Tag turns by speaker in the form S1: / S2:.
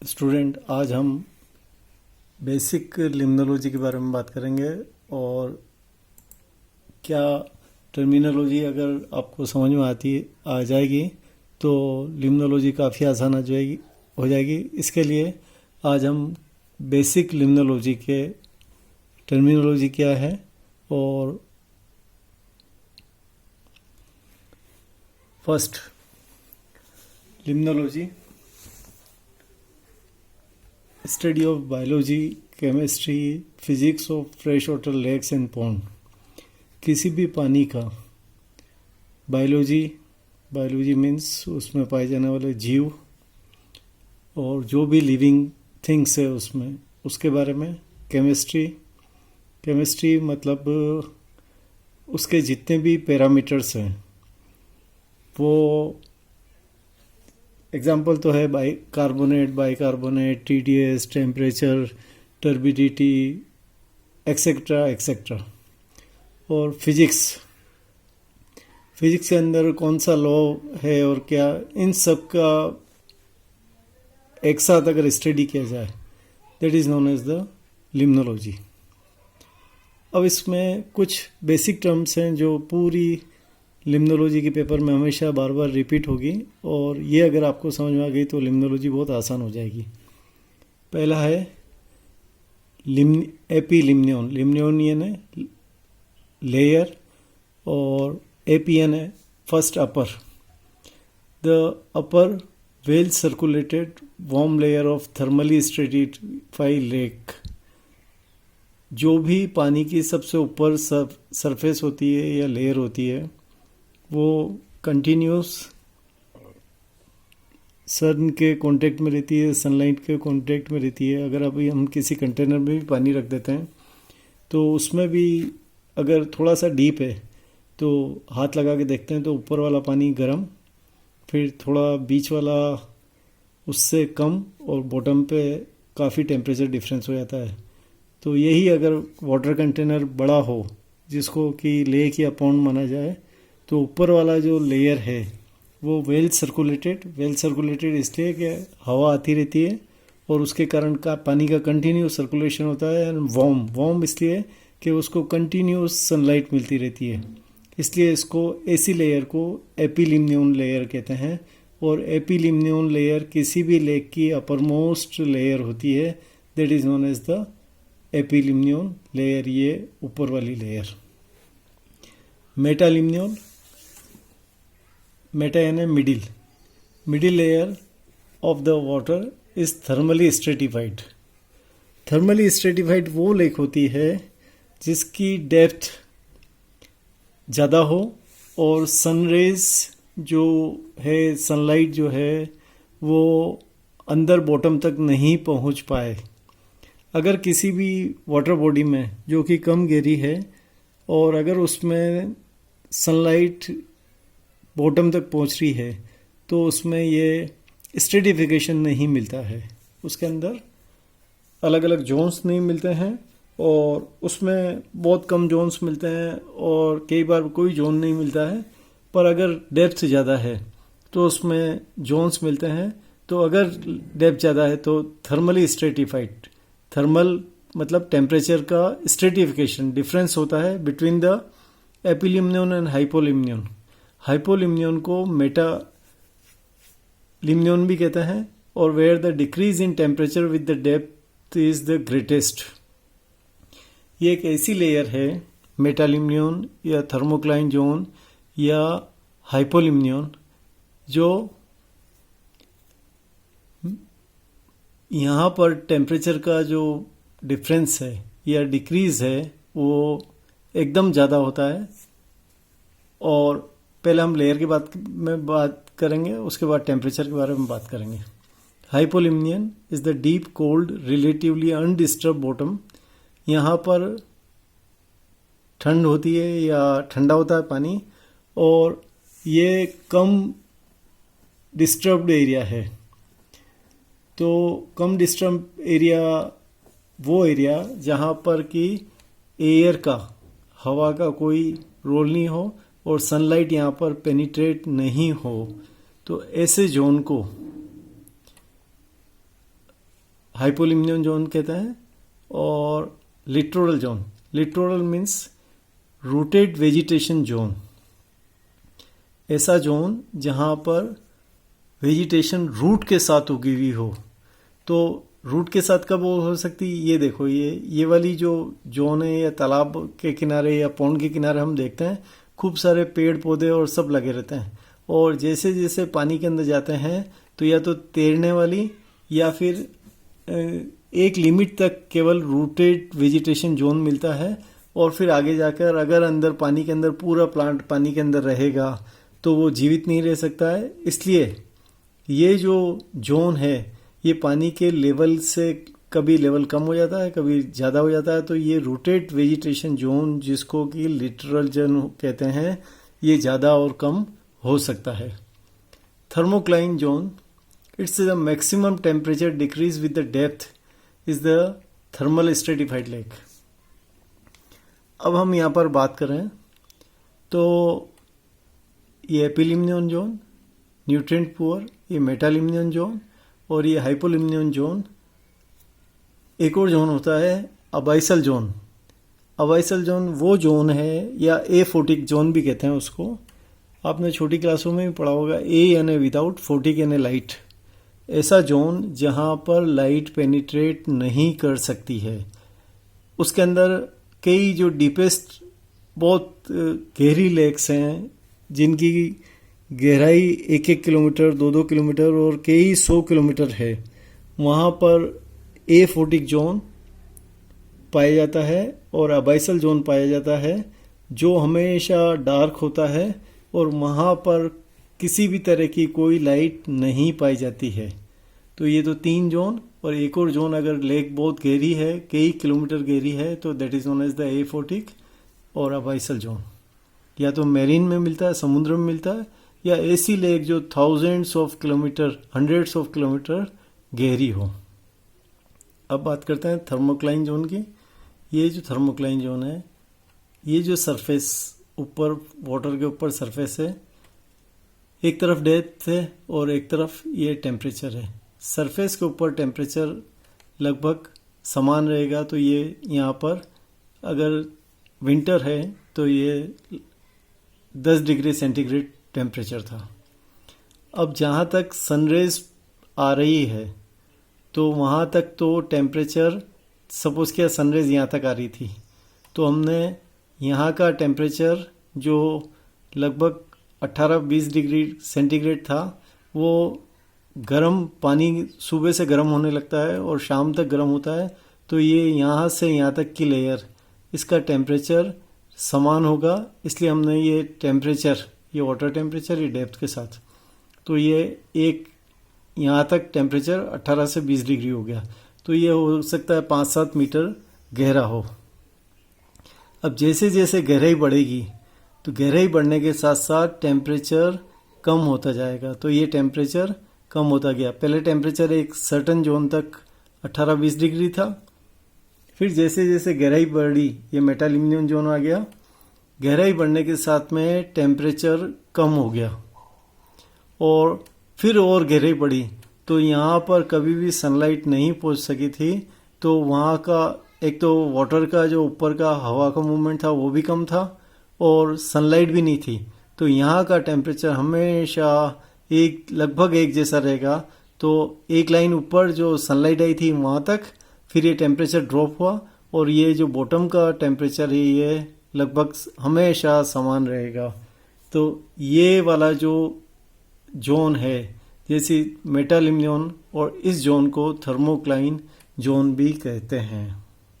S1: Student, आज हम basic limnology के बारे में बात करेंगे। और क्या टर्मिनोलॉजी अगर आपको समझ में आ जाएगी तो लिम्नोलॉजी काफ़ी आसान हो जाएगी। इसके लिए आज हम बेसिक लिम्नोलॉजी के टर्मिनोलॉजी क्या है और first limnology study of biology, chemistry, physics of fresh water lakes and pond. किसी भी पानी का बायोलॉजी मीन्स उसमें पाए जाने वाले जीव और जो भी लिविंग थिंग्स है उसमें, उसके बारे में। केमिस्ट्री मतलब उसके जितने भी पैरामीटर्स हैं, वो एग्जाम्पल तो है bicarbonate, TDS, temperature, turbidity, etcetera etcetera. और फिजिक्स के अंदर कौन सा लॉ है और क्या, इन सब का एक साथ अगर स्टडी किया जाए, that is known as the limnology. अब इसमें कुछ बेसिक टर्म्स हैं जो पूरी लिम्नोलॉजी के पेपर में हमेशा बार बार रिपीट होगी, और ये अगर आपको समझ में आ गई तो लिम्नोलॉजी बहुत आसान हो जाएगी। पहला है एपीलिम्नियन। लिम्नियन यानी लेयर और एपियन है first upper. The upper well circulated warm layer of thermally stratified lake. जो भी पानी की सबसे ऊपर सरफेस होती है या लेयर होती है, वो कंटिन्यूस सन के कांटेक्ट में रहती है, सनलाइट के कांटेक्ट में रहती है। अगर अभी हम किसी कंटेनर में भी पानी रख देते हैं तो उसमें भी अगर थोड़ा सा डीप है तो हाथ लगा के देखते हैं तो ऊपर वाला पानी गर्म, फिर थोड़ा बीच वाला उससे कम, और बॉटम पे काफ़ी टेम्परेचर डिफरेंस हो जाता है। तो यही अगर वाटर कंटेनर बड़ा हो, जिसको कि लेक या पॉन्ड माना जाए, तो ऊपर वाला जो लेयर है वो वेल सर्कुलेटेड इसलिए कि हवा आती रहती है और उसके कारण का पानी का कंटिन्यूस सर्कुलेशन होता है। एंड वार्म इसलिए कि उसको कंटिन्यूस सनलाइट मिलती रहती है, इसलिए इसको ऐसी लेयर को एपीलिम्नियन लेयर कहते हैं। और एपीलिम्नियन लेयर किसी भी लेक की अपरमोस्ट लेयर होती है, that is known as the epilimnion layer, ये ऊपर वाली लेयर। मेटा यानी middle layer of the water is thermally stratified वो लेक होती है जिसकी डेप्थ ज़्यादा हो और सनरेज जो है, सनलाइट जो है, वो अंदर बॉटम तक नहीं पहुंच पाए। अगर किसी भी वाटर बॉडी में जो कि कम गहरी है और अगर उसमें सनलाइट बॉटम तक पहुंच रही है, तो उसमें ये स्ट्रेटिफिकेशन नहीं मिलता है। उसके अंदर अलग अलग जोन्स नहीं मिलते हैं, और उसमें बहुत कम जोन्स मिलते हैं और कई बार कोई जोन नहीं मिलता है। पर अगर डेप्थ ज़्यादा है तो उसमें जोन्स मिलते हैं। तो अगर डेप्थ ज़्यादा है तो थर्मली स्ट्रेटिफाइड, थर्मल मतलब टेम्परेचर का स्ट्रेटिफिकेशन डिफरेंस होता है between the epilimnion and hypolimnion. Hypolimnion को मेटालिम्नियन भी कहते हैं, और where the decrease in temperature with the depth is the greatest. ये एक ऐसी लेयर है, मेटालिम्नियन या थर्मोक्लाइन जोन या हाइपोलिम्नियन, जो यहाँ पर टेम्परेचर का जो डिफरेंस है या डिक्रीज है वो एकदम ज़्यादा होता है। और पहले हम लेयर की बात करेंगे, उसके बाद टेम्परेचर के बारे में बात करेंगे। Hypolimnion is the deep cold relatively undisturbed bottom. यहाँ पर ठंड होती है या ठंडा होता है पानी, और ये कम डिस्टर्ब्ड एरिया है। तो कम डिस्टर्ब एरिया वो एरिया जहाँ पर कि एयर का, हवा का कोई रोल नहीं हो और सनलाइट यहाँ पर पेनिट्रेट नहीं हो, तो ऐसे जोन को हाइपोलिम्नियन जोन कहते हैं, और littoral zone, littoral means rooted vegetation zone, ऐसा जोन जहाँ पर वेजिटेशन रूट के साथ उगी हुई हो। तो रूट के साथ कब हो सकती, ये देखो, ये वाली जो जोन है, या तालाब के किनारे या पौंड के किनारे हम देखते हैं खूब सारे पेड़ पौधे और सब लगे रहते हैं, और जैसे जैसे पानी के अंदर जाते हैं तो या तो तैरने वाली या फिर एक लिमिट तक केवल रूटेड वेजिटेशन जोन मिलता है, और फिर आगे जाकर अगर अंदर पानी के अंदर पूरा प्लांट पानी के अंदर रहेगा तो वो जीवित नहीं रह सकता है। इसलिए ये जो जोन है ये पानी के लेवल से कभी लेवल कम हो जाता है, कभी ज़्यादा हो जाता है, तो ये रूटेड वेजिटेशन जोन, जिसको कि लिटरल जोन कहते हैं, ये ज़्यादा और कम हो सकता है। Thermocline zone, it's the maximum temperature decrease with the depth is the thermal stratified lake. अब हम यहाँ पर बात करें तो ये एपिलिम्नियन जोन, न्यूट्रिएंट पुअर, ये मेटालिम्नियन जोन, और ये हाइपोलिम्नियन जोन। एक और जोन होता है अबाइसल जोन। अबाइसल जोन वो जोन है, या एफोटिक जोन भी कहते हैं उसको, आपने छोटी क्लासों में भी पढ़ा होगा, ए यानी विदाउट, फोटिक यानी लाइट। ऐसा जोन जहाँ पर लाइट पेनिट्रेट नहीं कर सकती है। उसके अंदर कई जो डीपेस्ट बहुत गहरी लेक्स हैं जिनकी गहराई 1-1 किलोमीटर, 2-2 किलोमीटर और कई 100 किलोमीटर है, वहाँ पर एफोटिक जोन पाया जाता है और अबाइसल जोन पाया जाता है, जो हमेशा डार्क होता है और वहाँ पर किसी भी तरह की कोई लाइट नहीं पाई जाती है। तो ये तो 3 जोन, और एक और जोन अगर लेक बहुत गहरी है, कई किलोमीटर गहरी है, तो that is known as the aphotic और अबाइसल जोन। या तो मैरीन में मिलता है, समुद्र में मिलता है, या ऐसी लेक जो thousands of kilometre, hundreds of kilometre गहरी हो। अब बात करते हैं थर्मोक्लाइन जोन की। ये जो थर्मोक्लाइन जोन है, ये जो सरफेस ऊपर वाटर के ऊपर सरफेस है, एक तरफ डेप्थ है और एक तरफ ये टेम्परेचर है। सरफेस के ऊपर टेम्परेचर लगभग समान रहेगा, तो ये यहाँ पर अगर विंटर है तो ये 10 डिग्री सेंटीग्रेड टेम्परेचर था। अब जहाँ तक सनरेज आ रही है तो वहाँ तक तो टेम्परेचर, सपोज किया सनरेज यहाँ तक आ रही थी, तो हमने यहाँ का टेम्परेचर जो लगभग 18-20 डिग्री सेंटीग्रेड था, वो गर्म पानी सुबह से गर्म होने लगता है और शाम तक गर्म होता है, तो ये यहाँ से यहाँ तक की लेयर, इसका टेम्परेचर समान होगा। इसलिए हमने ये टेम्परेचर, ये वाटर टेम्परेचर, ये डेप्थ के साथ, तो ये एक यहाँ तक टेम्परेचर 18 से 20 डिग्री हो गया, तो ये हो सकता है 5-7 मीटर गहरा हो। अब जैसे जैसे गहराई बढ़ेगी तो गहराई बढ़ने के साथ साथ टेम्परेचर कम होता जाएगा, तो ये टेम्परेचर कम होता गया। पहले टेम्परेचर एक सर्टन जोन तक 18-20 डिग्री था, फिर जैसे जैसे गहराई बढ़ी, ये मेटालिम्नियन जोन आ गया, गहराई बढ़ने के साथ में टेम्परेचर कम हो गया और फिर और गहराई बढ़ी, तो यहाँ पर कभी भी सनलाइट नहीं पहुँच सकी थी। तो वहाँ का एक तो वाटर का जो ऊपर का हवा का मूवमेंट था वो भी कम था और सनलाइट भी नहीं थी, तो यहाँ का टेम्परेचर हमेशा लगभग एक जैसा रहेगा। तो एक लाइन ऊपर जो सनलाइट आई थी वहाँ तक, फिर ये टेम्परेचर ड्रॉप हुआ और ये जो बॉटम का टेम्परेचर है ये लगभग हमेशा समान रहेगा। तो ये वाला जो जोन है, जैसे मेटालिम्नियन, और इस जोन को थर्मोक्लाइन जोन भी कहते हैं।